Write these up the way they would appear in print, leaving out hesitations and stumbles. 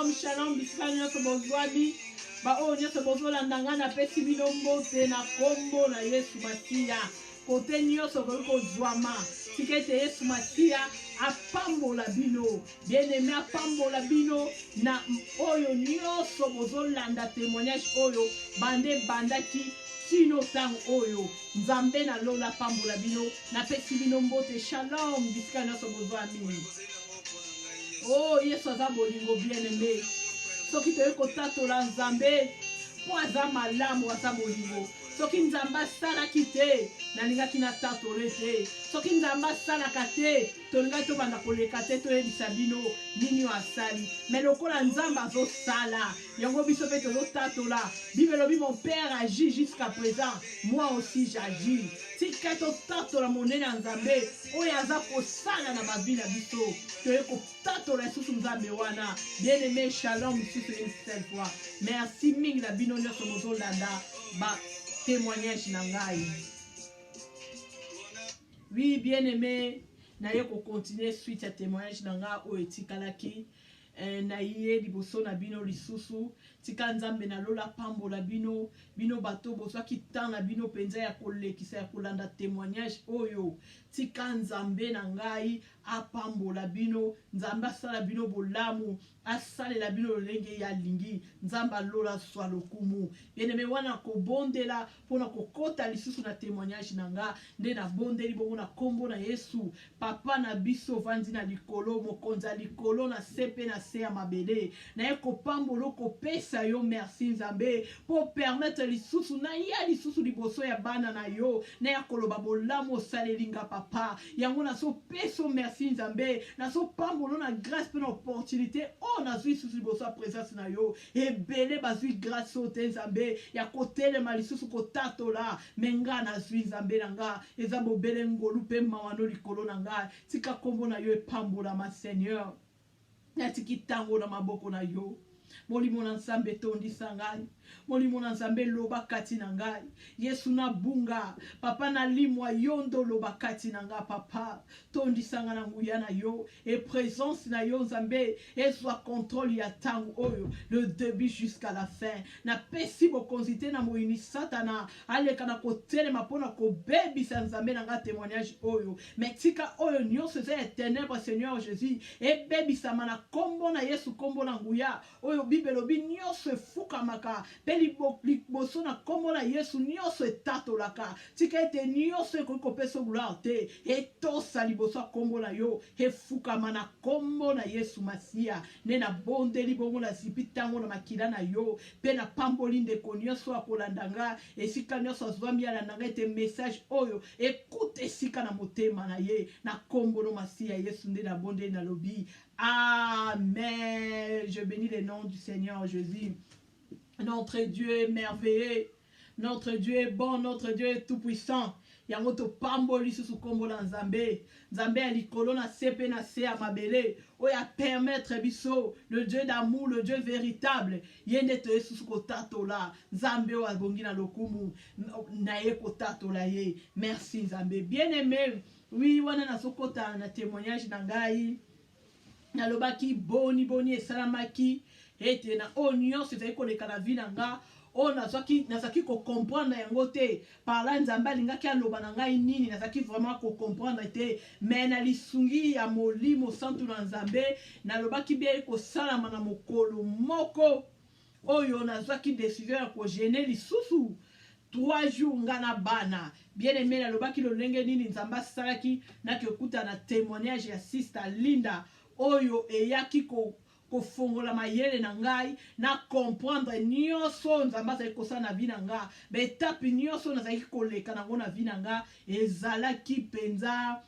shalom, shalom, bisika nyonso bozwami. Ba o nyonso bozolanda nga na pesi bino mbote na kombo na Yesu Masiya. Kote nyonso kozwama. Tika ete Yesu Masiya apambola bino. Bien-aimé apambola bino na oyo nyonso bozolanda témoignage oyo bande bandaki kino tango oyo. Nzambe na lola pambola bino na pesi bino mbote shalom bisika nyonso bozwami. Oh, Yesu aza bolingo bien-aimé. Soki toye kotatola Nzambe, po aza malamu aza bolingo. Soki Nzambe asalaki te, nalingaki na tatole te. Soki Nzambe asalaka te, tolingaki tobanda koleka te toyebisa bino nini asali. Mais lokola Nzambe azosala, yango biso pe tozotatola. Bible lobi mon père agit jusqu'à présent, moi aussi j'agis. Tika totatola monene ya Nzambe, oyo aza kosala na bavi na biso. Toye kotatola lisusu Nzambe wana. Bien-aimé, shalom lisusu une seule fois. Merci mingi na bino nyonso bozolanda ba témoignage na ngai. Oui, bien-aimé, naye ko continuer suite à témoignage na ngai o etikalaki. Na ye liboso na bino lisusu tika Nzambe na lola pambola bino bino bato bozwaki temps na bino penza ya kolekisa ya kolanda témoignage oyo tika Nzambe na ngai apambola bino Nzambe asala bino bolamu asalela bino lolenge ya lingi Nzambe lola swa lokumu bien-aimé wana kobondela pona kokota lisusu na témoignage na nga nde na bondeli bongo na kombo na Yesu papa na biso vandi na likolo mokonza likolo na sepe na se ya mabele na ye kopambola kopesa yo merci Nzambe po permettre lisusu na ya lisusu liboso ya bana na yo na ya koloba bolamu osalelinga papa yango na so peso merci Nzambe na so pambola na grâce pe na opportunité o na zwi lisusu liboso ya présence na yo ebele bazwi grâce o te Nzambe ya kotelema lisusu kotatola menga na zwi Nzambe na nga eza bobele ngolu pe mawano likolo na nga tika kombo na yo epambola ma Seigneur natiki tango na maboko na yo molimo na Nzambe tondisa ngai molimo na Nzambe loba kati na ngai Yesu na bunga papa na limwa yondo loba kati na nga papa tondisa nga na nguya na yo et présence na yo Nzambe ezwa contrôle ya tango oyo le début jusqu'à la fin na pesi bokonzite na moyini satana aleka na kotelema pona kobebisa Nzambe na nga témoignage oyo metika oyo nyonso eza ya ténèbres Seigneur Jésus ebebisa mana kombo na Yesu kombo na nguya oyo Bible lobi nyonso efukamaka pe liboso na kombo na Yesu nyonso etatolaka tika ete nyonso ekoki kopesa gloire te etosa liboso ya kombo na yo efukama na kombo na Yesu Masiya nde na bondeli bongo na zipi tango na makila na yo pe na pamboli ndeko nyonso akolanda nga esika nyonso azwami alanda nga ete message oyo ekute esika na motema na ye na kombo no Masiya Yesu nde na bondeli na lobi Amen. Je bénis le nom du Seigneur Jésus. Notre Dieu est merveilleux. Notre Dieu est bon. Notre Dieu est tout puissant. Yango to pamboli susu kombo na Nzambe. Nzambe ya likolo na sepe na se ya mabele. Oya permettre biso le Dieu d'amour, le Dieu véritable. Yende to susu kotatola. Nzambe wa bongi na lokumu na ye kotatola ye. Merci Nzambe. Bien-aimé. Oui, wana na sokota na témoignage na ngai. Nalobaki boni esalamaki ete na onyo sezali koleka na vi na nga o nazaki ko comprendre yango te par là Nzambe alingaki aloba na ngai nini nazaki vraiment ko comprendre te mais na lisungi ya molimo santu na Nzambe nalobaki bien kosalama na mokolo moko oyo nazaki décision ya ko gêner lisusu 3 jours ngana bana bien-aimé nalobaki lolenge nini Nzambe asalaki na kokuta na témoignage ya Sister Linda oyo eyaki kofongola mayele na ngai na comprendre nyonso Nzambe azali kosala na vi na nga betape nyonso nazalaki koleka nango na vi na nga ezalaki penza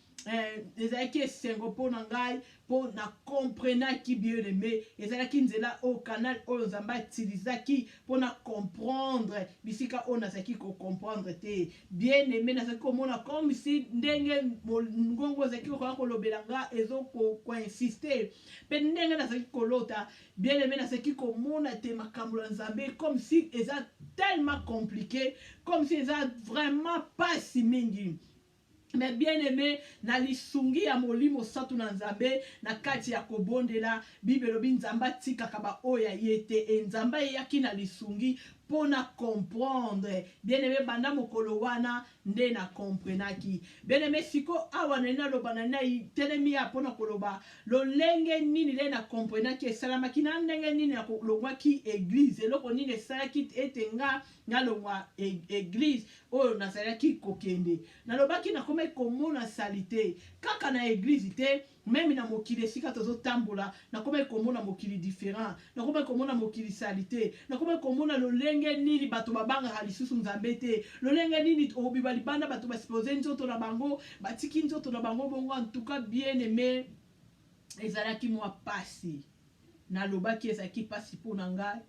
ezalaki esengo mpo na ngai mpo na comprenaki bien-aimé ezalaki nzela o canal oyo Nzambe atilisaki mpo na comprendre bisika oyo nazalaki kocomprendre te bien-aimé nazalaki komona comme si ndenge ngongo ezalaki kokoka kolobela nga ezokoinsiste mpe ndenge nazalaki kolota bien-aimé nazalaki komona te makambo ya Nzambe comme si eza tellement compliqué comme si eza vraiment pasi mingi Mais bien aimé, na lisungi ya molimo satu na nzambe, na kati ya kobondela, Bible lobi nzamba tika kaba oya yete, e nzamba yaki na lisungi, pona comprendre. Bien aimé, banda mokolo wana, nde na comprenaki. Bien aimé, siko awa nena loba na telemi ya pona koloba, lo lenge nini le na comprenaki, esalama ki na lenge nini na longwa ki église, loko nini esalaki etenga, na longwa église, oyo nazalaki kokende. Na lobaki na kome komona salite, kaka na église te, même na mokili esika tozo tambola, na kome komona mokili différent, na kome komona mokili salite, na kome komona lolenge nini bato babanga halisusu nzambe te, lolenge nini obiba libanda bato basipose nzoto na bango, batiki nzoto na bango bongo. En tout cas bien aimé, ezalaki mwa pasi, na lobaki ezalaki pasi po na ngai,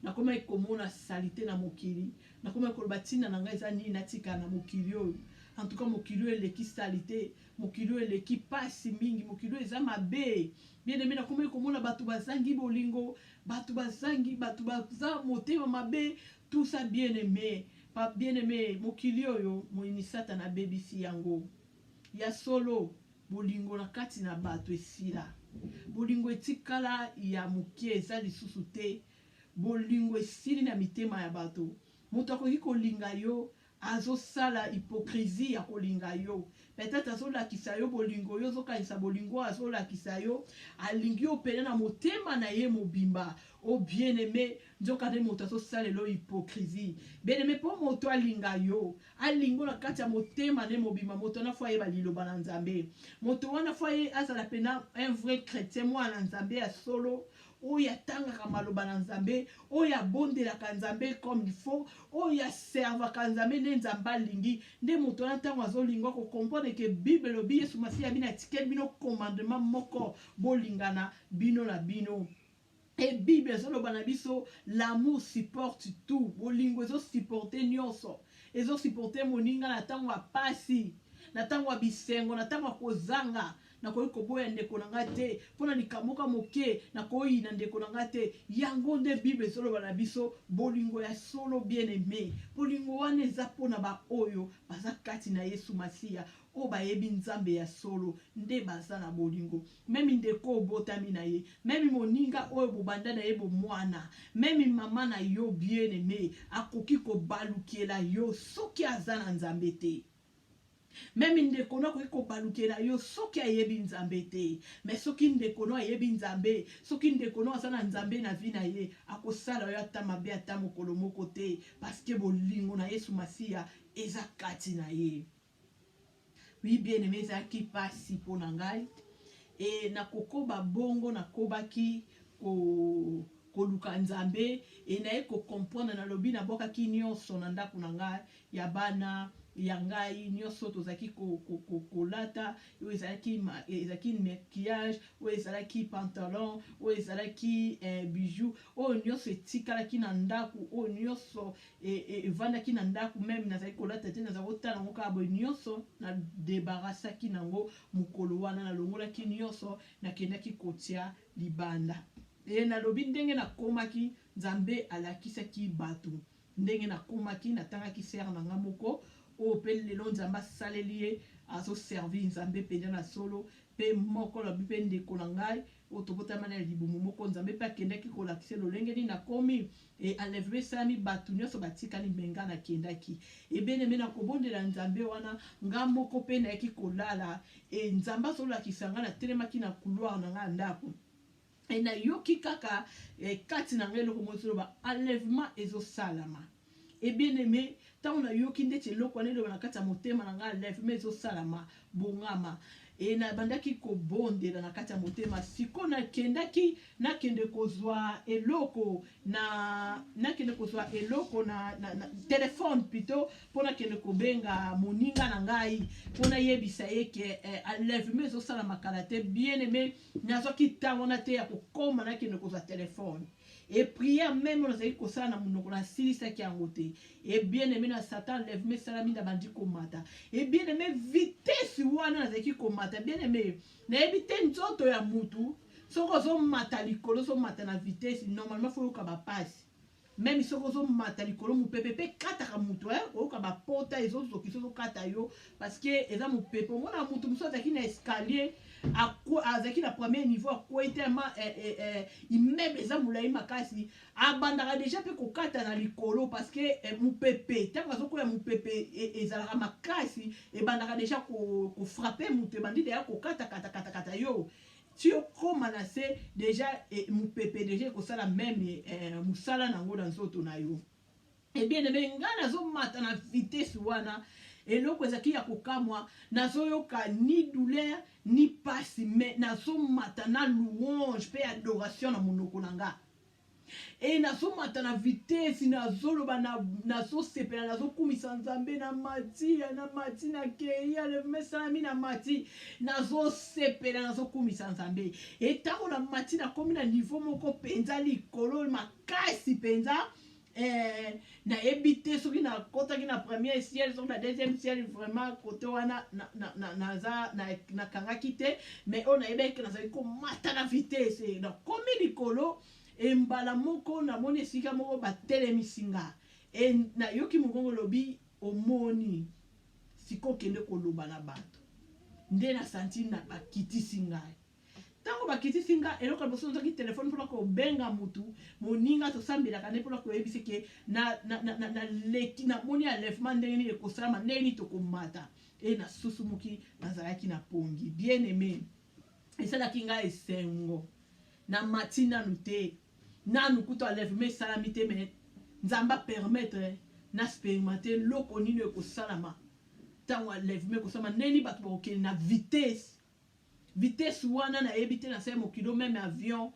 na kome komona salite na mokili, na kome koloba tina na ngai eza nini natika na mokili oyo. En tout cas mokili oyo eleki salite, mokili oyo eleki pasi mingi, mokili oyo eza mabe. Bien aimé, na kome komona bato bazangi bolingo, bato bazangi, bato baza motema mabe, tout ça bien aimé. Pa bien aimé, mokili oyo moyini Satana bebisi yango. Ya solo bolingo na kati na bato esila. Bolingo etikala ya mukie eza lisusu te. Bolingo esili na mitema ya bato. Moto akoki kolinga yo, azo sala hypocrisie ya kolinga yo. Peut-être azo lakisa yo bolingo yo, zo kanisa bolingo azo lakisa yo, alingi yo pene na motema na ye mobimba. O bien aimé, nzoka de moto azo sala lo hypocrisie. Bien aimé, po moto alinga yo, alingo na kati ya motema ne mobimba, moto na fwa ye baliloba na nzambe. Moto wana fwa ye azala pena un vrai chrétien mwa na nzambe ya solo. Oya tangaka maloba na nzambe, oya bondelaka nzambe comme il faut, oya servaka nzambe nde nzambe alingi, nde moto na ntango azolingwa ko comprendre que Bible lobi Yesu Masiya bino atikeli bino commandement moko bolingana bino na bino. Et Bible ezoloba na biso l'amour supporte tout. Bolingo ezo supporter nyonso, ezo supporter moninga na ntango ya pasi, na ntango ya bisengo, na ntango ya kozanga. Na koyi koboya ndeko na nga te, pona likamoka moke na koyi na ndeko na nga te. Yango nde Bible ezoloba na biso bolingo ya solo bien aimé. Bolingo wana eza pona ba oyo baza kati na Yesu Masiya, o bayebi nzambe ya solo, nde baza na bolingo. Memi ndeko obotami na ye, memi moninga oyo bobanda na ye bomwana, memi mama na yo bien aimé akoki kobalukela yo soki aza na nzambe te. Même ndeko no akoki kobalukela yo soki ayebi nzambe te. Mais soki ndeko no ayebi nzambe, soki ndeko no aza na nzambe na vi na ye, akosala yo ata mabe ata mokolo moko te, parce que bolingo na Yesu Masiya eza kati na ye. Oui bien aimé, ezalaki pasi po na ngai, e nakokoba bongo nakobaki koluka nzambe, e naye ko comprendre na lobi na bokaki nyonso na ndako na ngai ya bana ya ngai nyonso tozaki kolata, oyo ezalaki maquillage, oyo ezalaki pantalon, oyo ezalaki bijou, oyo nyonso etikalaki na ndako, oyo nyonso evandaki na ndako, même nazali kolata te nazali kotala yango kaka boye nyonso na debarasaki nango mokolo wana, na longolaki nyonso nakendaki kotia libanda. E nalobi ndenge nakomaki nzambe alakisaki bato, ndenge nakomaki natangaki ser na nga moko o pe lelo nzambe asaleli ye azoservi nzambe mpenza na solo, pe moko lobi pe ndeko na ngai o tobotama na libumu moko nzambe pe akendaki kolakisa lolenge nini nakomi, e enlèvement esalami bato nyonso batikali mbenga nakendaki. E bien aimé nakobondela nzambe wana nga moko pe nayaki kolala, e nzambe azolakisa nga natelemaki na couloir na nga ndako, e nayoki kaka kati na ngai eloko mozoloba enlèvement ezosalama. Et bien aimé, tant on a yoki ndeti eloko wana eloba na kati ya motema na nga enlèvement ezosalama bongama. E na bandaki kobondela na kati ya motema, siko nakende kozwa eloko na telefone plutôt, pona nakende kobenga moninga na ngai pona yebisa ye ke enlèvement ezosalama kala te. Bien aimé, nazwaki ntango na te ya kokoma nakende kozwa telefone. Et prière même on a dit que ça na munoko na silisa ki yango te. Et bien aimé na Satan enlèvement salami na bandi komata. Et bien aimé vitesse wana na zaki komata. Bien aimé na ebite nzoto ya mutu soko zo mata likolo zo mata na vitesse normalement faut yoka ba passe. même si vous mata likolo mupepe kataka mutu oyoka bapota ezozoki kata yo parce que eza mupepe omona mutu mosusu azalaki na escalier azalaki na premier niveau akwei tellement immeuble eza molai makasi abandaka déjà mpe kokata na likolo parce que mupepe ntango azokoya mupepe ezalaka makasi ebandaka déjà kofrappe mutu ebandi deya kokata yo si okoma na se déjà mupepe déjà ekosala meme mosala nango na nzoto na yo ebien ebe ngai nazomata na vitesse wana eloko ezalaki ya kokamwa nazoyoka ni douleur ni pasi me nazomata na louange mpe adoration na monoko na nga nazomata na vitesse nazoloba nazosepela nazokumisa nzambe na mati na kei alemesalami na mati nazosepela nazokumisa nzambe etango na mati nakomi na niveau moko mpenza likolo makasi mpenza nayebi te soki nakotaki na premier ciel soki na deuxième ciel vraiment kote wana nakangaki te mais oyo nayebaki nazali komata na vitesse nakomi likolo mbala moko namoni esika moko batelemisi nga nayoki mongongo lobi omoni sikokende koloba na bato nde nasanti na bakitisi ngai ntango bakitisi nga eloko liboso ozwaki telefone mpona kobenga mutu moninga tosambelaka nde mpona koyebisi ke namoni enlèvement ndenge nini ekosalama ndenge nini tokomata nasusumuki nazalaki na pongi bien aimé esalaki ngai esengo na mati nanu te nanu kutu enlèvement esalami te me nzambe apermettre na expérimente loko nini ekosalama ntango enlèvement ekosalama ndeni bato bakokende na vitesse wana nayebi te na se mokilo meme avion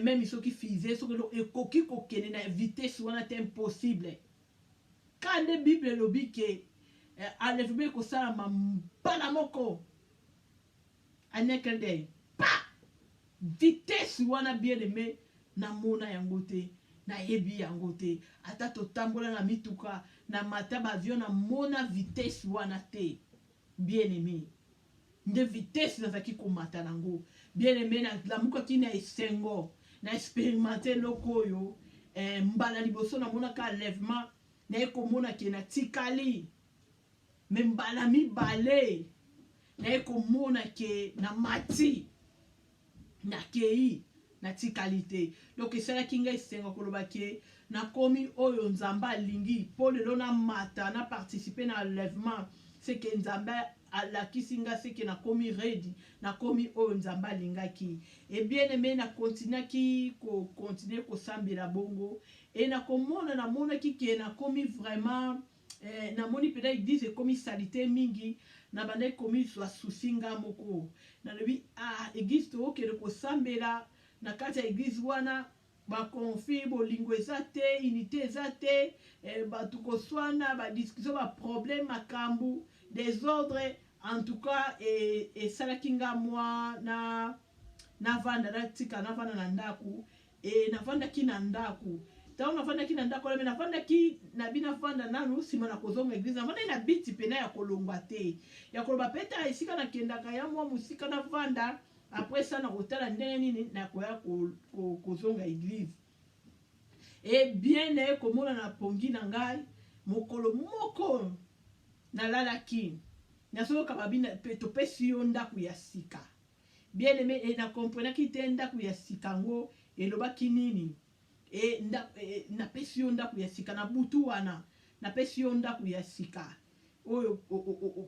meme soki fusée soki ekoki kokende na vitesse wana te impossible kande bible elobi ke enlèvement ekosalama mbala moko anekelde pa vitesse wana bien aimé namona yango te nayebi yango te ata totambola na mituka na mata bavion namona vitesse wana te bien aimé nde vitesse nazalaki komata nango bien aimé namukaki na esengo na expérimente loko oyo mbala liboso namonaka enlèvement naye komona ke natikali me mbala mibale naye komona ke na mati nakei natikali te donc esalaki ngai esengo koloba ke nakomi oyo nzambe alingi mpo lelo namata na participe na enlèvement seke nzambe alakisi nga seke nakomi redi nakomi oyo nzambe alingaki ebien aimé nakontinuaki kokontinue kosambela bongo nakomona namonaki ke nakomi vraiment namoni mpena eglise ekomi salite mingi na banda ekomi susi nga moko nalobi eglise tookende kosambela na kati ya eglise wana bakonflit bolingo eza te unité eza te bato koswana badiscussion baproblème makambu desordre en tout cas esalaki nga mwa navanda natika navanda na ndaku navandaki na ndaku ntango navandaki na ndako me navandaki navanda nanu nsima na kozonga eglise navandaki na biti pena ya kolongwa te ya koloba peta esika nakendaka ya mwa mosika navanda après ça nakotala ndenge nini nakoya kozonga eglise bien naye komona na pongi na ngai mokolo moko nalalaki nasoyoka babina topesi yo ndako ya sika bien aimé nakomprenaki te ndako ya sika ngo elobaki nini napesi yo ndako ya sika na butu wana napesi yo ndako ya sika oyo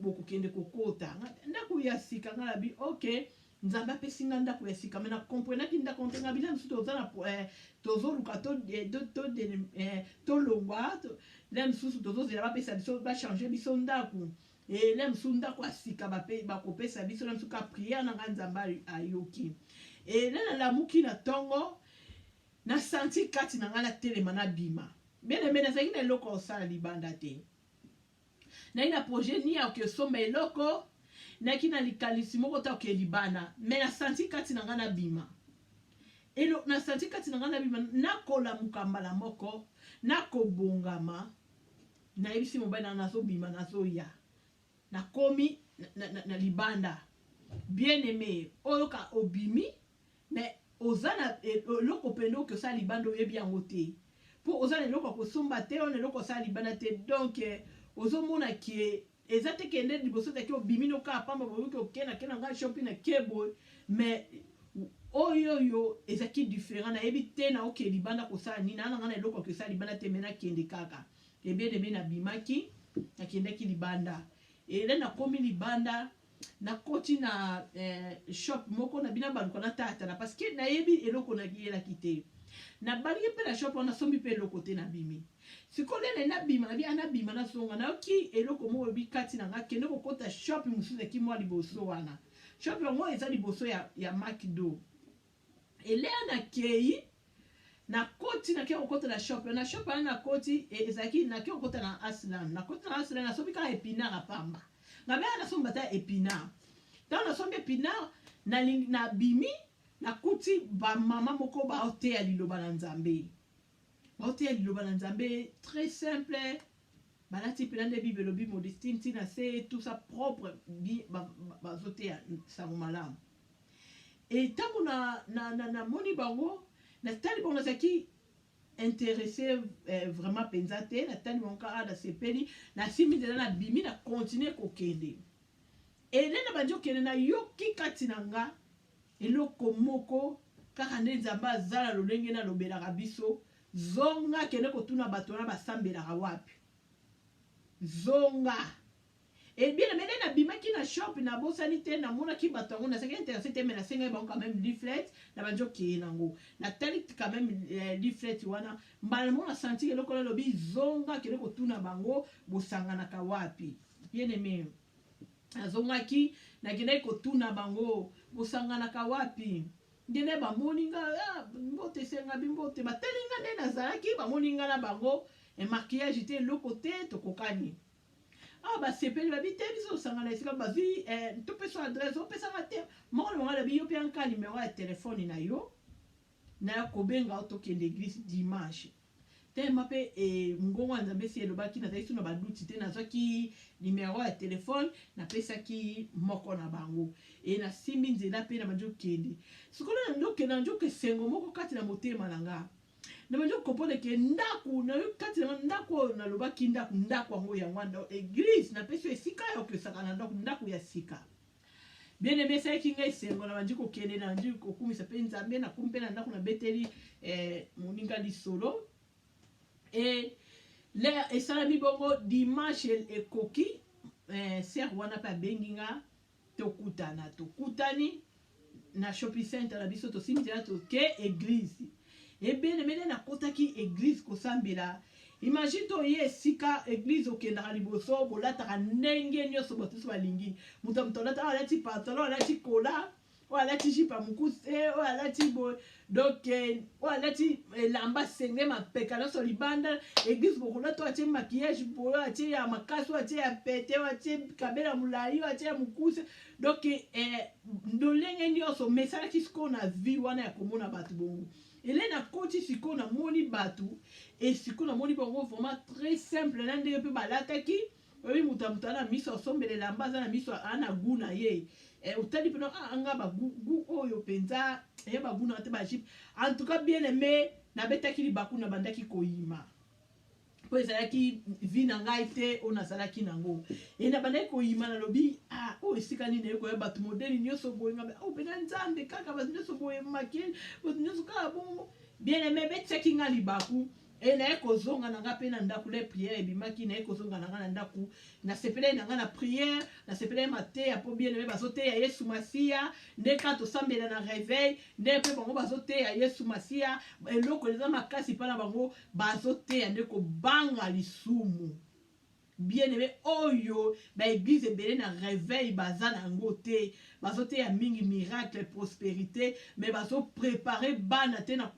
bokokende kokota ndako ya sika nga nabi ok nzambe apesi nga ndako ya sika me nakomprenaki ndako ntenga bila mosusu toza na tozoluka tolongwa le mosusu tozozela bapesa biso bachange biso ndako le mosusu ndako ya sika bakopesa biso le mosusu ka priere na nga nzambe ayoki le nalamuki na ntongo nasanti kati na nga natelema nabima bien nazalaki na eloko osala libanda te nayi na projet ni ya okesomba eloko naki na likalisi moko ta oke libana me nasanti kati na nga nabima nasanti kati na nga nabima nakolamuka mbala moko nakobongama nayebisi mobali na nazobima nazoya nakomi na libanda bien aimé oyo ka obimi me oza na eloko pende okosala libanda oyebi yango te pour oza eloko kosomba te on eloko sa libanda te donc ozomona ki eza te kende liboso taki obimi noka pamba boyoki okena kena nga shopping na kebo mais oyo ezaki différent na yebi te na oke libanda kosala nini ana nga na eloko kosala libanda te mena kende kaka ebede na bimaki na kendeki libanda ele na komi libanda na koti na shop moko na bina baluka na tata na parce que na yebi eloko na kiyela kite na balingi pe na shop wana sombi pe eloko te na bimi sikolele na bima na bi ana bima na songa na oki eloko mo bi kati na nga kende ko kota shop musuze ki mwa liboso wana shop yango eza liboso ya McDo ele na kei na koti na kei okota na shop na koti ezaki na kei okota na Aslan na koti na Aslan na sobi ka epinard apamba na be na somba ta epinard dans na somba epinard na bimi na kuti ba mama moko ba ote ya liloba na Nzambe ba ote ya liloba na Nzambe très simple balati pelande bible lobi modestine tina c'est tout ça propre ba zote ya sango malamu et tango na moni bango na tali bango zaki intéressé vraiment pensate na tali bango ka da sepeli na simi de na bimi na continuer ko kende et na banjo kende na yoki katinanga eloko moko kaka nde Nzambe azala lolenge na lobelaka biso zonga kende kotuna bato na basambelaka wapi zonga et bien mais na bimaki na shop na bosani te na mona ki bato ngo na seki intéressé te mais na senga ba quand même leaflet na banjo ki nango na tali quand même leaflet wana mbala mona senti eloko na lobi zonga kende kotuna bango bosangana ka wapi bien aimé azonga ki na kende kotuna bango bosangana ka wapi ndene ba moninga mbote senga bimbote batelinga nde nazalaki ba moninga na bango et maquillage te lokote to kokani ba sepeli ba bite biso sangana esika bazi to peso adresse o pesa ngate moko ngala bi yo pe anka numéro ya téléphone na yo na ko benga auto kende église dimanche tema pe ngongo Nzambe si elobaki na taisu na baduti te na zaki numéro ya téléphone na pesa ki moko na bango et na simbi nzela pe na banjo kende sikola na ndoke na njoke sengo moko kati na motema nanga na banjo kopole ke ndaku na kati na ndaku na lobaki ndaku ngo ya ngwanda église na peso esika yo ke sakana ndaku ya sika bien aimé ça ki ngai sengo na banjo ko kende na banjo ko kumisa pe Nzambe na kumpe na ndaku na beteli moninga li solo et là et ça mi bongo dimanche ekoki ser wana pa benginga tokutani na shopping center na biso to simtela to ke église et bien aimé na kotaki église ko sambela imagine to ye sika église okenda liboso bolata ndenge nyoso botuso balingi muto lata alati pantalon alati kola o alati jipa mukuse o alati bo donc o alati lamba senge mapeka na so libanda église bokola to atie maquillage boyo atie ya makaso atie ya pete atie kabela mulai atie ya mukuse donc ndolenge nyoso mesala kisiko na vie wana ya komona batu bongo ele na koti siko na moni batu et siko na moni bongo vraiment très simple na ndenge pe balataki oyi mutamutana miso sombele lamba za na miso ana guna ye utali peno anga ba gu oyo penza ba guna te ba chip en tout cas bien aimé na betaki libaku na bandaki koyima po ezalaki vi na ngai te ona zalaki nango et na bandaki koyima na lobi o esika nini eko ya batu modeli nyoso boye ngabe o pena Nzambe kaka batu nyoso boye makeli batu nyoso kaka bongo bien aimé betaki nga libaku et na ekozonga na nga pe na ndaku le prière ebimaki na ekozonga na nga na ndaku na sepele na nga na prière na sepele mateya po bien aimé bazoteya Yesu Masiya nde ka tosambela na réveil nde pe bango bazoteya Yesu Masiya eloko eza makasi mpona bango bazoteya nde kobanga lisumu bien aimé oyo ba église ebele na réveil baza na ngo te bazoteya mingi miracle prospérité mais bazo préparer bana te na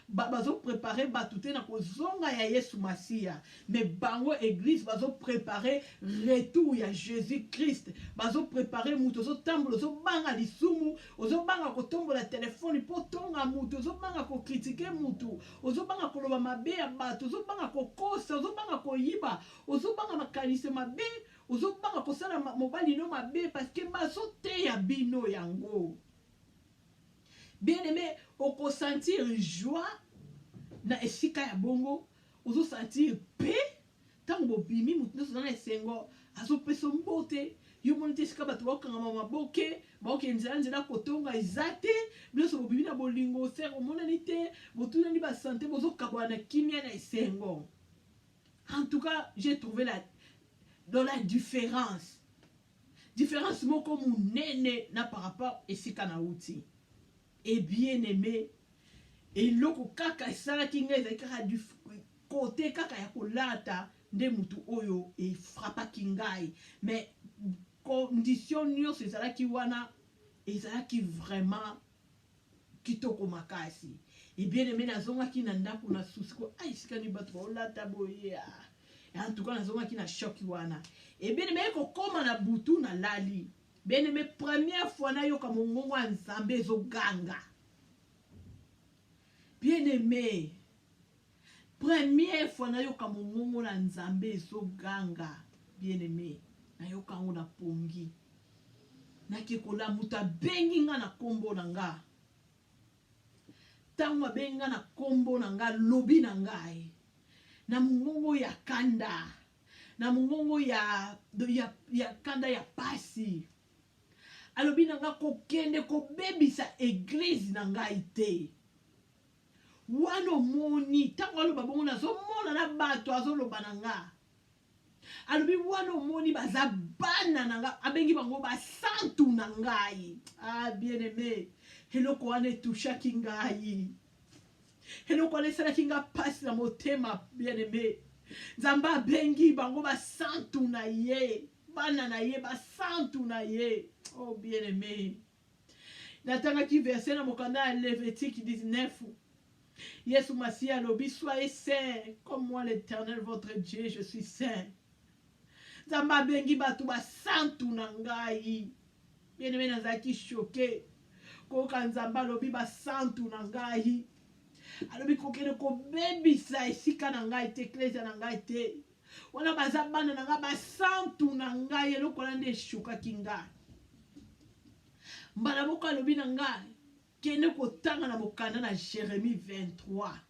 bazo préparer batu te na kozonga ya Yesu Masiya mais bango église bazo préparer retour ya Jésus Christ bazo préparer mutu zo tambola zo banga lisumu ozo banga kotombola téléphone po tonga mutu ozo banga ko critiquer mutu ozo banga koloba mabe ya batu ozo banga kokosa ozo banga koyiba ozo banga makanise mabe ozobanga kosala mobali no mabe parce que bazoteya bino yango bien aimé oko sentir joie na esika ya bongo ozo sentir pe tango bobimi mutu nyonso na esengo azopesa mbote yo moni te esika bato bakokanga maboke baoke nzela kotonga eza te nyonso bobimi na bolingo ser omonani te botunani basante bozokabwana na kimia na esengo. En tout cas, j'ai trouvé dans la différence moko munene na par rapport esika na uti. Et bien aimé, et loko kaka esala kinga ezali kaka du côté kaka ya kolata nde mutu oyo e frappa kingai. Mais condition nyonso ezalaki wana ezalaki vraiment kitoko makasi. Et bien aimé nazongaki na ndako na susi ko ai esika ni bato baolata boye. En tout cas nazongaki na choc wana. Et bien aimé kokoma na butu na lali. Bien aimé première fois na yoka mongongo ya Nzambe ezoganga. Bien aimé première fois na yoka mongongo na Nzambe ezoganga. Bien aimé na yoka ngo na pongi. Na kekola muta bengi nga na kombo na nga. Tango benga na kombo na nga lobi na ngai. Na mongongo ya kanda. Na mongongo ya kanda ya pasi. Alobi na nga kokende kobebisa église na ngai te. Wano moni tango aloba bongo nazomona na bato azoloba na nga. Alobi wano moni baza bana na nga abengi bango basantu na ngai. Ah bien aimé. Eloko wana etushaki ngai. Eloko wana esalaki nga pasi na motema bien aimé. Nzambe abengi bango basantu na ye. Bana na ye basantu na ye. Oh bien aimé. Natangaki verset na mokanda ya Lévitique 19. Yesu Masihi alobi soyez saints comme moi l'Éternel votre Dieu je suis saint. Nzambe abengi bato basantu na ngai. Bien aimé nazalaki choqué. Koka Nzambe alobi basantu na ngai. Alobi kokende kobebisa esika na ngai te eklezia na ngai te. Wana baza bana na ngai basantu na ngai eloko wana nde eshokaki ngai. Mbala moko alobi na ngai kende kotanga na mokanda na Jérémie 23.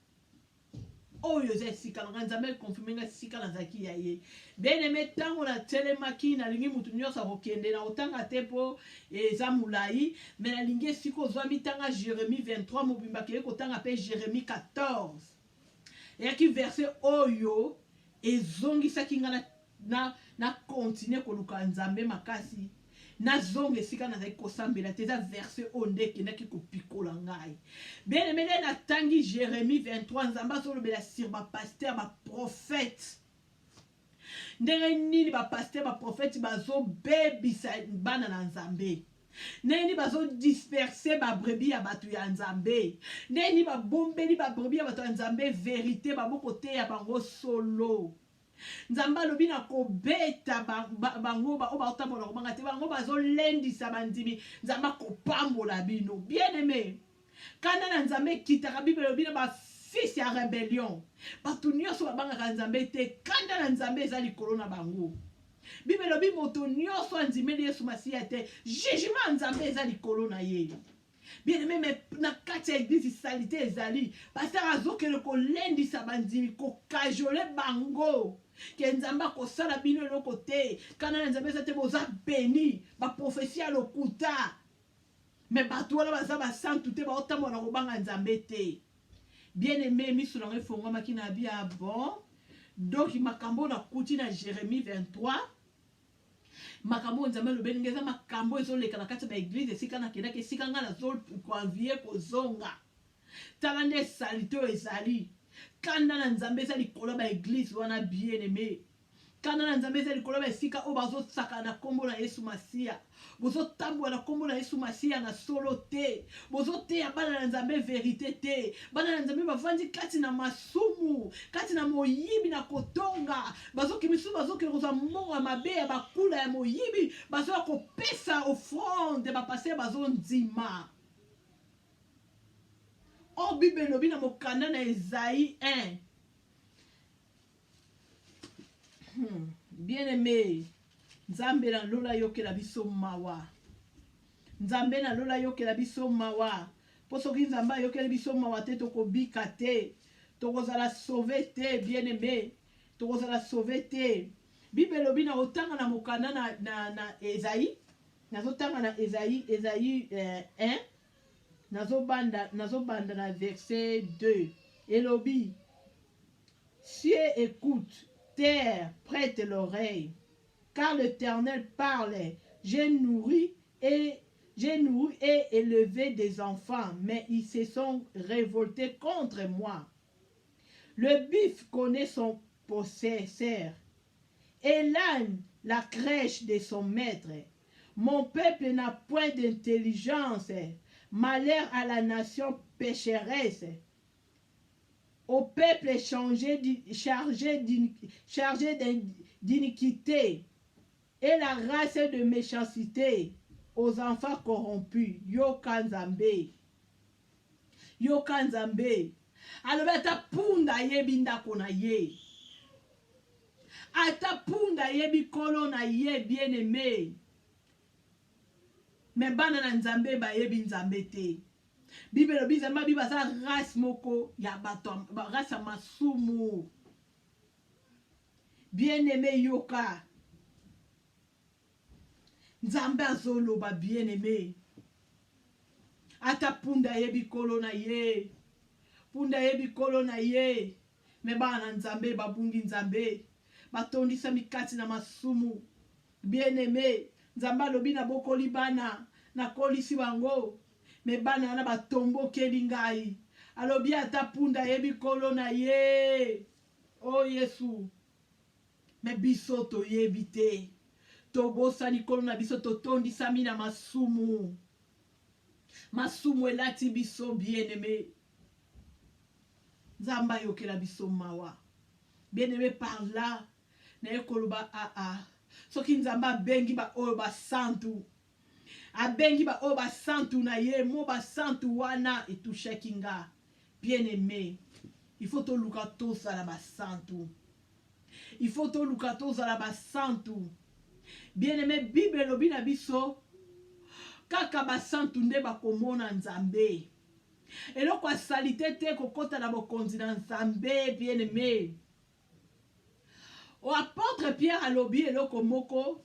Oyo eza esika na ngai Nzambe confirme nga esika nazalaki ya ye. Bien aimé tango na telemaki nalingi mutu nyonso akokende na otanga te po eza mulai mais nalingi esika ozwami tanga Jérémie 23 mobimba keye kotanga pe Jérémie 14. Eyaki verset oyo ezongisaki nga na continue koluka Nzambe makasi. Na zonge esika nazalaki kosambela te eza verset oyo nde ekendaki kopikola ngai. Bien aimé na tangi Jérémie 23 Nzambe azolobela sur bapaster baprofete. Ndenge nini bapaster baprofete bazobebisa bana na Nzambe. Ndenge nini bazodisperse babrebi ya bato ya Nzambe. Ndenge nini babombeli babrebi ya bato ya Nzambe verite baboko te ya bango solo. Nzambe alobi na kobeta bango ba otambola komanga te bango bazolendisa bandimi Nzambe kopambola bino. Bien aimé kana na Nzambe kitaka Bible alobi na ba fils ya rébellion bato nyonso babangaka Nzambe te kanda na Nzambe eza likolo na bango. Bible alobi moto nyonso andimeli Yesu Masihi te jugement Nzambe eza likolo na ye. Bien aimé mais na kati ya église salite ezali pasteur azokele kolendisa bandimi kokajole bango ke Nzambe akosala bino eloko te kana na Nzambe eza te boza beni baprophétie ya lokuta mais bato wana baza basantu te baotambola kobanga Nzambe te. Bien aimé miso nango efongwamaki na bia bon donc makambo na kuti na Jérémie 23 makambo Nzambe lobeli ngeza makambo ezoleka na kati ya église esika na kendaki esika nga nazokonvie kozonga tala nde salite oyo ezali kanda na Nzambe eza likolo ba église wana bien aimé kanda na Nzambe eza likolo ba esika oyo bazosaka na kombo na Yesu Masihi bozotambola na kombo na Yesu Masihi na solo te bozoteya bana na Nzambe verité te bana na Nzambe bavandi kati na masumu kati na moyibi na kotonga bazokimisu bazokela kozwa mbongo ya mabe ya bakula ya moyibi bazoya kopesa offrande bapase bazondima. Oh Bible elobi na mokanda na Esaïe 1. Bien aimé Nzambe na lola yokela biso mawa. Nzambe na lola yokela biso mawa. Po soki Nzambe yokela biso mawa te tokobika te. tokozala sauvé te bien-aimé, tokozala sauvé te. Bible lobi na otanga na mokanda na Esaïe, nazotanga na Esaïe 1, nazobanda na verset 2. Elobi, cieux écoute, terre prête l'oreille, car l'Éternel parle. J'ai nourri et élevé des enfants, mais ils se sont révoltés contre moi. Le buffle connaît son possesseur, et l'âne la crèche de son maître. Mon peuple n'a point d'intelligence. Malheur à la nation pécheresse, au peuple chargé d'iniquité, et la race de méchanceté, aux enfants corrompus. Yoka Nzambe. Yoka Nzambe. Alors ata punda yebi ndako na ye. Ata punda yebi kolo na ye bien aimé. Mais bana na Nzambe ba yebi Nzambe te. Bible bizama biba sa race moko ya bato race masumu. Bien aimé yoka. Nzambe azoloba bien aimé. Ata punda yebi kolo na ye. Punda yebi kolo na ye. Me bana Nzambe babungi Nzambe. Batondisa mikati na masumu. Bien aimé. Nzambe alobi na bokoli bana. Na kolisi bango. Me bana na batombo keli ngai. Alobi ata punda yebi kolo na ye. Oh Yesu. Me biso to yebi te. Tobosa nikolo na biso totondisa mi na masumu. Masumu elati biso bien aimé. Nzamba yokela biso mawa. Bien aimé par là. Na ekoloba soki Nzamba bengi ba oyo ba santu. Abengi ba oyo ba santu na ye. Mo ba santu wana etusheki nga. Bien aimé. Il faut to luka tosala ba santu. Il faut to luka tosala ba santu. Bien aimé, Bible lobi na biso kaka basantu nde bakomona Nzambe. Eloko asalite te kokota na bokonzi na Nzambe bien aimé. O apôtre Pierre alobi eloko moko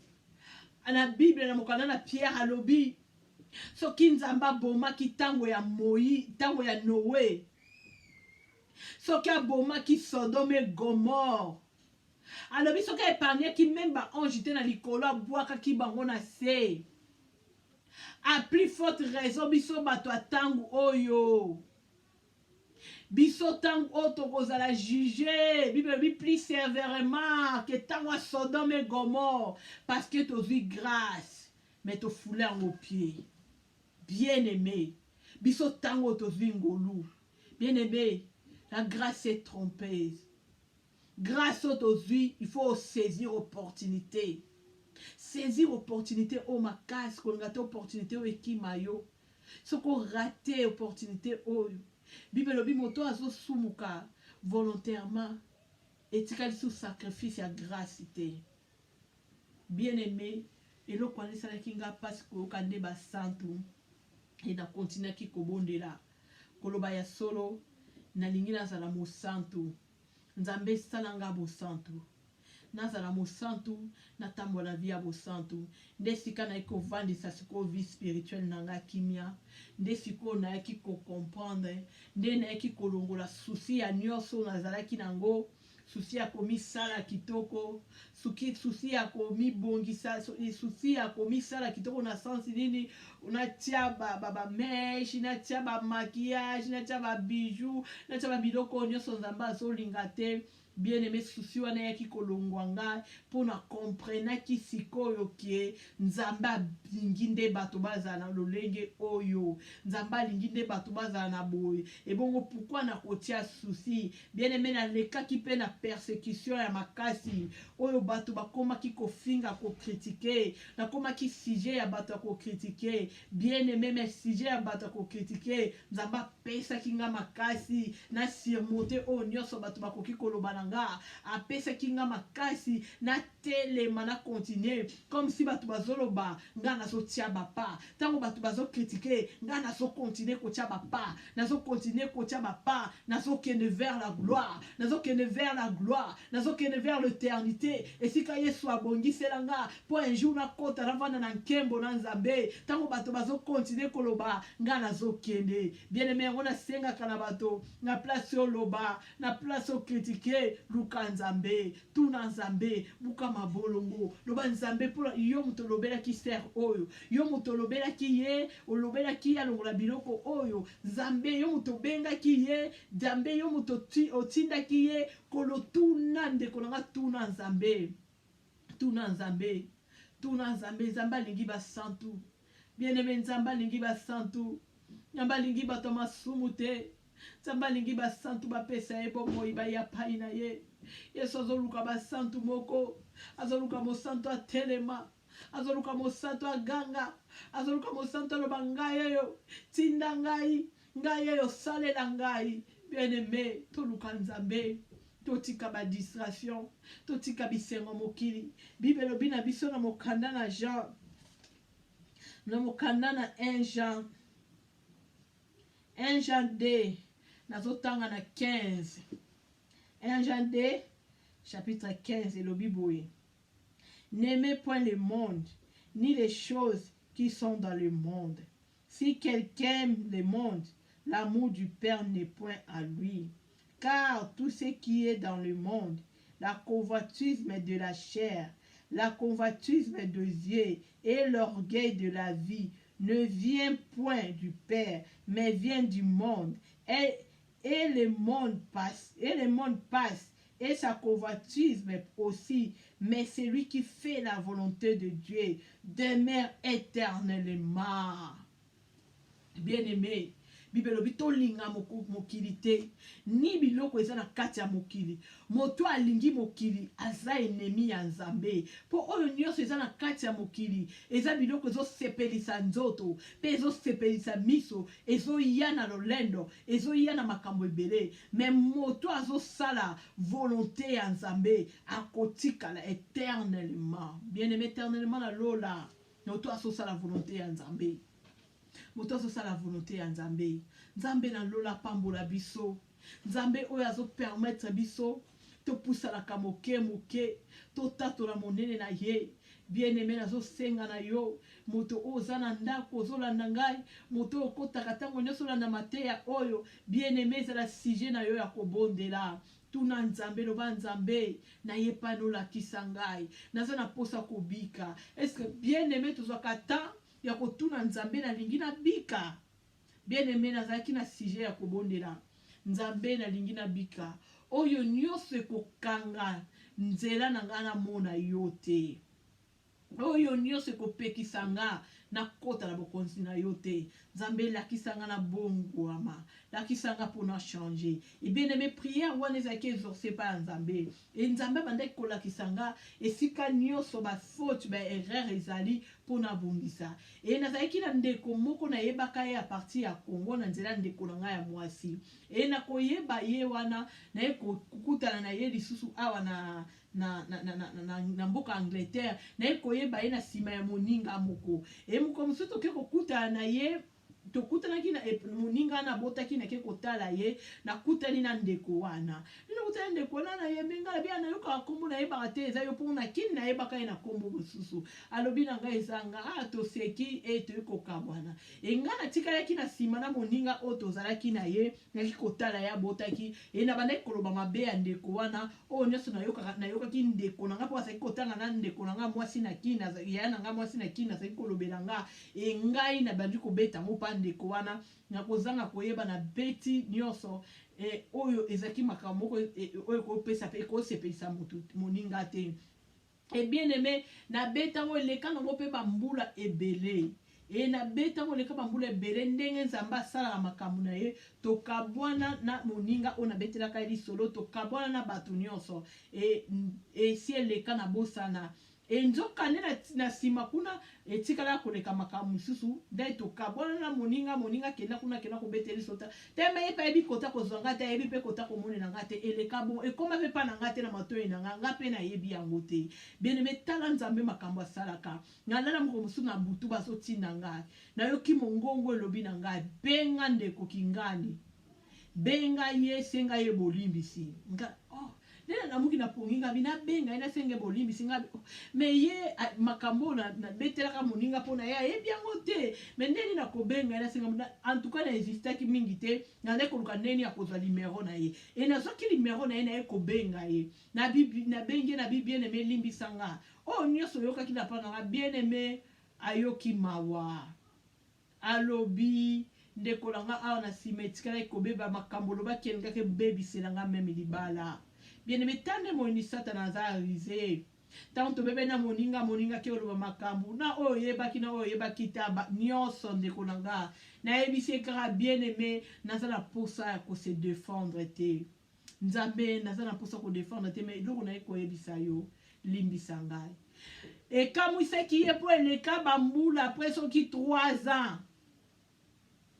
na Bible na mokanda na Pierre alobi soki Nzambe abomaki tango ya tango ya Noé. Soki abomaki Sodome Gomorre. Alobi soki épargné ki même ba ange te na likolo abwaka ki bango na se. A plus forte raison biso bato atangu oyo. Biso tangu oto kozala juger. Bible bi plus sévèrement que tango Sodome et Gomorre parce que tozui grâce mais to foulé en pied. Bien aimé. Biso tango tozui ngolu. Bien aimé, la grâce est trompeuse. Grâce aux yeux, il faut saisir opportunité. Saisir opportunité au makas, qu'on rate opportunité au ekimayo. Ce qu'on rate opportunité au Bible lobi moto azo sumuka volontairement et tikali sous sacrifice à gracité. Bien aimé, et le kwani sala kinga parce que okande ba santu et na continue ki kobondela. Koloba ya solo na lingina za la mo santu. Nzambe salanga bo santu. Nazala mo santu, natambola via bo santu. Ndesika na iko vandi sa siko vie spirituelle nanga kimia. Ndesiko na eki ko comprendre. Nde na eki ko longola souci ya nyoso nazala kinango. Souci ya komi sala kitoko. Souci ya komi bongisa. Souci ya komi sala kitoko na sensi nini. Unatia ba mesh, unatia ba maquillage, unatia ba bijoux, unatia ba biloko nyoso nzamba zo lingate. Bien aimé souci wana yaki kolongwanga pour na comprendre ki sikoyo kie Nzamba lingi nde bato bazala na lolenge oyo. Nzamba lingi nde bato bazala na boye. Et bon pourquoi na kotia souci bien aimé na leka ki pe na persécution ya makasi oyo bato bakoma ki kofinga ko critiquer na koma ki sujet ya bato ko critiquer bien aimé mais sujet ya bato ko critiquer Nzamba pesa kinga makasi na surmonter o nyoso bato bakoki koloba nanga apesa kinga makasi na telema na continuer comme si batu bazoloba nga nazo tia bapa tango batu bazo critiquer nga nazo continuer ko tia bapa nazo continuer ko tia bapa nazo kene vers la gloire nazo kene vers la gloire nazo kene vers l'éternité et si ka Yesu abongisela nga po un jour na kota na vana na nkembo na Nzambe tango batu bazo continuer koloba nga nazo kene bien aimé on a senga kana bato na place yo loba na place yo critiquer luka Nzambe tuna Nzambe buka mabolongo loba Nzambe pour yo muto lobela ki ser oyo yo muto lobela ki ye olobela ki alongola biloko oyo Nzambe yo muto benga ki ye Nzambe yo muto otinda ki ye kolo tuna ndeko nanga tuna Nzambe tuna Nzambe tuna Nzambe Nzambe alingi basantu bien aimé Nzambe alingi basantu Nzambe alingi bato masumu te Nzambe alingi basantu bapesa ye bomoi baya pai na ye Yesu azoluka basantu moko azoluka mosantu atelema azoluka mosantu aganga azoluka mosantu aloba ngai eyo tinda ngai eyo salela ngai bien aimé toluka Nzambe totika ba distraction totika bisengo mokili Bible lobi na biso na mokanda na Jean na mokanda na 1 Jean 2 nazotanga na 15 1 Jean 2 chapitre 15 et le Bible n'aimez point le monde ni les choses qui sont dans le monde. Si quelqu'un aime le monde, l'amour du Père n'est point à lui. Car tout ce qui est dans le monde, la convoitisme de la chair, la convoitisme des yeux et l'orgueil de la vie ne vient point du Père, mais vient du monde. Et le monde passe, et sa convoitisme aussi, mais celui qui fait la volonté de Dieu demeure éternellement. Bien-aimé, Bible lobi tolinga mokili te ni biloko eza na kati ya mokili moto alingi mokili aza ennemi ya Nzambe po oyo nyonso eza na kati ya mokili eza biloko ezosepelisa nzoto pe ezosepelisa miso ezoya na lolendo ezoya na makambo ebele me moto azosala volonté ya Nzambe akotikala éternellement bien-aimé éternellement na lola moto azosala volonté ya Nzambe moto azosala volonté ya Nzambe Nzambe na lola pambola biso Nzambe oyo azo permettre biso to pusalaka moke to tatola monene na ye bien-aimé nazo senga na yo moto oza na ndako ozolanda ngai moto okotaka tango nyonso landa mateya oyo bien-aimé ezala sujet na yo ya kobondela tuna Nzambe loba Nzambe na ye panolakisa ngai naza na posa kobika est-ce que bien-aimé tozwaka temps ya kotuna Nzambe na lingi na bika bien-aimé nazalaki na sujet ya kobondela Nzambe na lingi na bika oyo nyonso ekokanga nzela na nga na mona yo te oyo nyonso ekopekisa nga na kota na bokonzi na yo te Nzambe lakisa nga na bongwama lakisa nga mpona changer et bien-aimé prière wana ezalaki exaucé pa ya Nzambe e Nzambe bandaki kolakisa nga esika nyonso bafaute baerreur ezali mpona bongisa e nazalaki na ndeko moko nayebaka ye a partir ya Congo na nzela ndeko na ngai ya mwasi e nakoyeba ye wana naye kokutana na ye lisusu awa na mboka Angleterre naye koyeba ye na nsima ya moninga moko e moko mosusu toke kokutana na ye tokutanaki na moninga na botaki na ke kotala ye nakutani na ndeko wana nakutani ndeko wana na ye menga bia na yoka kombo na yebaka te eza yo mpona kini na yebaka ye na kombo mosusu alobi na ngai ezanga toseki toyokokabwana enga natikalaki na nsima na moninga oyo tozalaki na ye naki kotala ya botaki na bandaki koloba mabe ya ndeko wana oyo nyonso nayokaki ndeko na nga mpo azalaki kotanga na ndeko na nga mwasi na kini ya na nga mwasi na kini azalaki kolobela nga engai na bandi kobeta ngo pa ndeko wana nakozanga koyeba na beti nyonso oyo ezaki makambo moko oyo kopesa pe kosepelisa moninga te et bien-aimé na beta ngo eleka nango mpe bambula ebele na beta ngo eleka bambula ebele ndenge Nzambe asalaka makambo na ye tokabwana na moninga oyo nabetelaka ye lisolo tokabwana na bato nyonso si eleka na bosana e nzoka ne na sima kuna etikala koleka makamu susu dai to kabona na moninga kenda ko beteli sota te me pa ebi kota ko zonga te ebi pe kota ko mone na ngate eleka bon e koma pe pa na ngate na matoyi na nga pe na yebi yango te bien me tala nzambe makambo salaka ngala mo musu na butu baso tinda nga na yoki mongongo elobi na nga benga ndeko kingani benga ye senga ye bolimbisi nga oh nena namuki na ponginga bina benga ina senge bolimbisi nga me ye makambo na betela ka moninga pona ya e biango te me ndeni na kobenga ina senga en tout cas na exista ki mingi te na ndeko luka neni akozwa numéro na ye e na soki numéro na ye na ye kobenga ye na bibi na benge na bibi ene me limbisa nga oh nyoso yoka ki na pa na bien aimé ayoki mawa alobi ndeko langa awa na simetikala ekobeba makambo loba kenga ke bebisela nga meme libala bien aimé tande moni satana za arise tanto bebe na moninga ke oloba makambo na oyebaki na oyebaki ta nyonso ndeko langa na ebisi ekara bien aimé nazala posa ko se défendre te nzambe nazala posa ko défendre te me eloko na ekoyebisa yo limbisa ngai et quand moi qui est pour le cas bamboula après ce qui 3 ans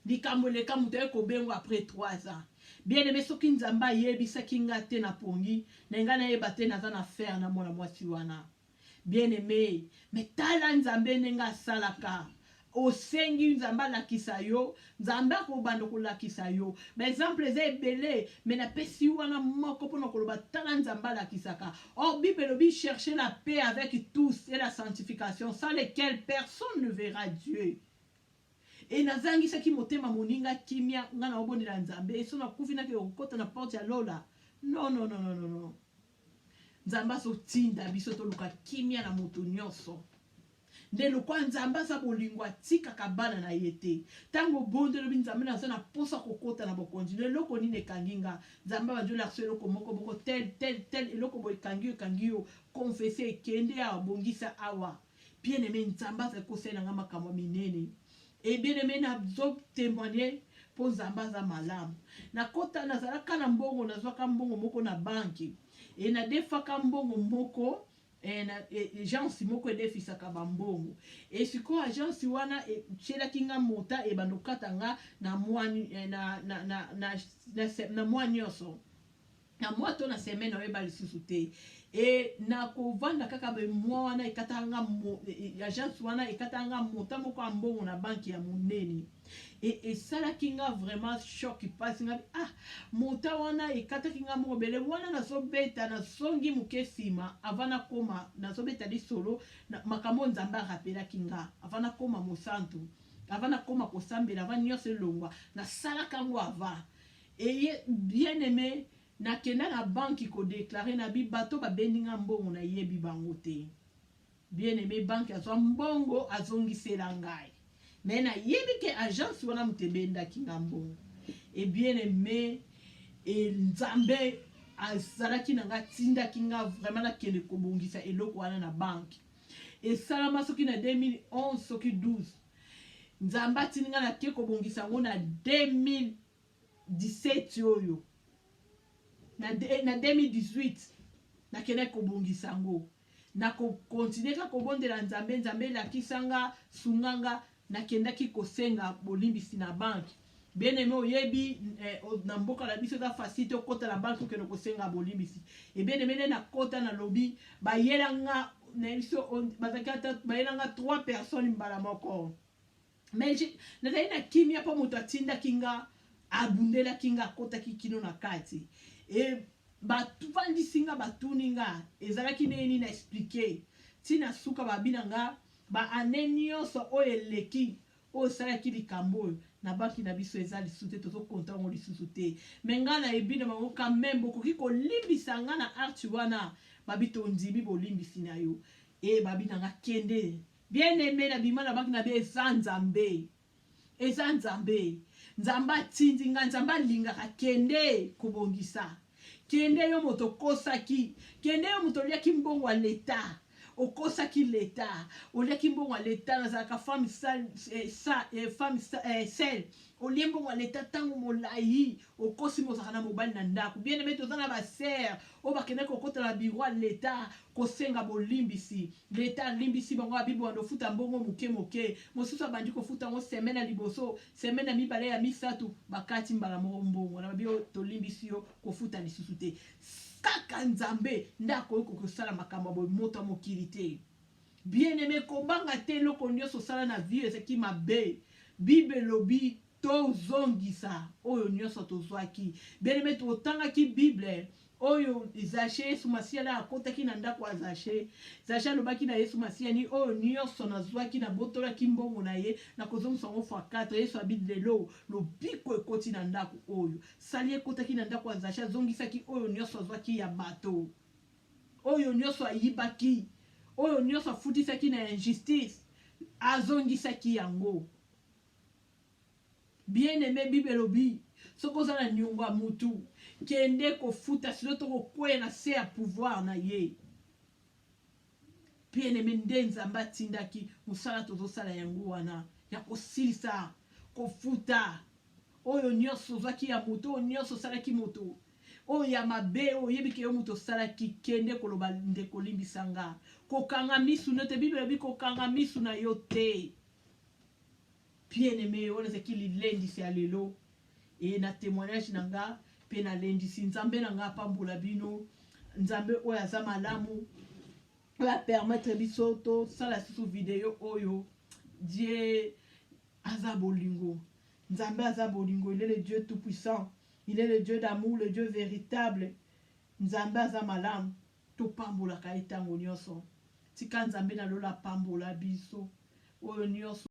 likambo le cas muto ko bengo après 3 ans bien aimé ce qui nzamba yebisa kinga te na pongi na ngana yeba te na zana faire na mona mwasi wana bien aimé mais tala nzambe nenga salaka osengi nzamba lakisa yo nzamba ko bando ko lakisa yo par exemple ze belé mais na pesi wana moko pona ko loba tala nzamba lakisaka or bible lobi chercher la paix avec tous et la sanctification sans lesquels personne ne verra Dieu et nazangi saki motema moninga kimia ngana obonela nzambe eso na kufina ke okota na porte ya lola non nzamba so tinda biso to luka kimia na moto nyonso ndelo kwa nzamba sa bolingwa tika kabana na yete tango bonde lobi nzambe na zana posa kokota na bokonzi leloko nine kanginga nzamba banjo la selo ko moko boko tel eloko boy kangio confesser kende ya bongisa awa bien aimé nzamba za kosela nga makambo minene et bien aimé na zo témoigner po nzamba za malamu na kota na zalaka na mbongo na zwaka mbongo moko na banki et na defaka mbongo moko agence moko edefisaka bambongo et siko agence wana chela kinga mota e bandokata nga na mwani na mwani yoso na mwato na semaine oyeba lisusu te et na kovanda kaka be mwa wana ekatanga agence wana ekatanga mota moko ambongo na banki ya munene et sala kinga vraiment choc passe nga mota wana ekata kinga moko bele wana na sobeta na songi mukesima avana koma na sobeta di solo na makambo nzamba rapela kinga avana koma mosantu avana koma kosambela avana nyose longwa na sala kango ava et bien aimé na kena na banki ko déclarer na bi bato ba beninga mbongo na yebi bango te bien aimé banki azo mbongo azongisela ngai mais na yebi ke agence wana mutebenda kinga mbongo et bien aimé et nzambe azalaki na nga tinda kinga vraiment na kende ko bongisa eloko wana na banki et salama soki na 2011 soki 12 nzamba tinga na ke ko bongisa ngo na 2017 oyo na 2018 na kene ko bongisa ngo na ko continuer ka ko bondela nzambe la kisanga sunganga na kenda ki kosenga bolimbisi na banki bien aimé oyebi na mboka la biso da facilité okota la banki ke no kosenga bolimbisi et bien aimé na kota na lobby ba yelanga na biso bazakata ba yelanga 3 personnes mbala moko mais na na kimia pa moto atinda kinga abundela kinga kota kikino na kati et batu vandisinga batuninga ezalaki neni na expliquer tina suka babinanga ba anenyo so oeleki o salaki likambo na banki na biso ezali sute toto konta ngoli susute menga na ebina mango quand même beaucoup ki ko limbisa nga na arti wana babito ndibi bo limbisi na yo e babinanga kende bien aimé na bima na banki na be ezanzambe nzamba tindi nga nzamba linga kende kubongisa kende yo moto kosaki kende yo moto lia kimbongo wa leta okosaki leta olia kimbongo wa leta na zaka femme sel Oliembo wa leta tango molai okosi mozakana mobali na ndako bien aimé tozana ba ser o bakene ko kota la biro leta ko senga bolimbisi leta limbisi bango abibo ando futa mbongo moke mosusu abandi ko futa ngo semaine liboso semaine mibale ya misatu bakati mbala mbongo na bio to limbisi yo ko futa lisusu te kaka nzambe ndako ko sala makambo bo moto mokili te bien aimé kombanga te loko nyonso sala na vie ezeki mabe bible lobi tozongisa oyo nyonso tozwaki bien-aimé totangaki bible oyo Zaché Yesu Masiya la akotaki na ndako ya Zaché alobaki na Yesu Masiya ni oyo nyonso nazwaki na botolaki mbongo na ye na kozongisa ngo fois 4 Yesu abidi lelo lobiko ekoti na ndako oyo sali ekotaki na ndako ya Zaché azongisaki oyo nyonso azwaki ya bato oyo nyonso ayibaki oyo nyonso afutisaki na injustice azongisaki yango. Bien-aimé Bible lobi soko za na nyongo ya mutu kende kofuta silo to kokwea na se ya pouvoir na ye. Bien-aimé nde Nzambe tindaki musala tozosala yango wana ya kosilisa kofuta oyo nyonso zwaki ya mutu oyo nyonso salaki mutu oyo ya mabe oyo yebike yo mutu salaki kende koloba ndeko limbisanga kokanga misu note Bible lobi kokanga misu na yo te. Bien-aimé, on est qui l'indisi à l'élo et na témoignage nanga pe na l'indisi nzambe nanga pambola bino nzambe oyo aza malamu va permettre biso to sala sous vidéo oyo Dieu aza bolingo nzambe aza bolingo il est le Dieu tout puissant il est le Dieu d'amour le Dieu véritable nzambe aza malamu to pambola ka etango nyonso tika nzambe na lola pambola biso oyo nyonso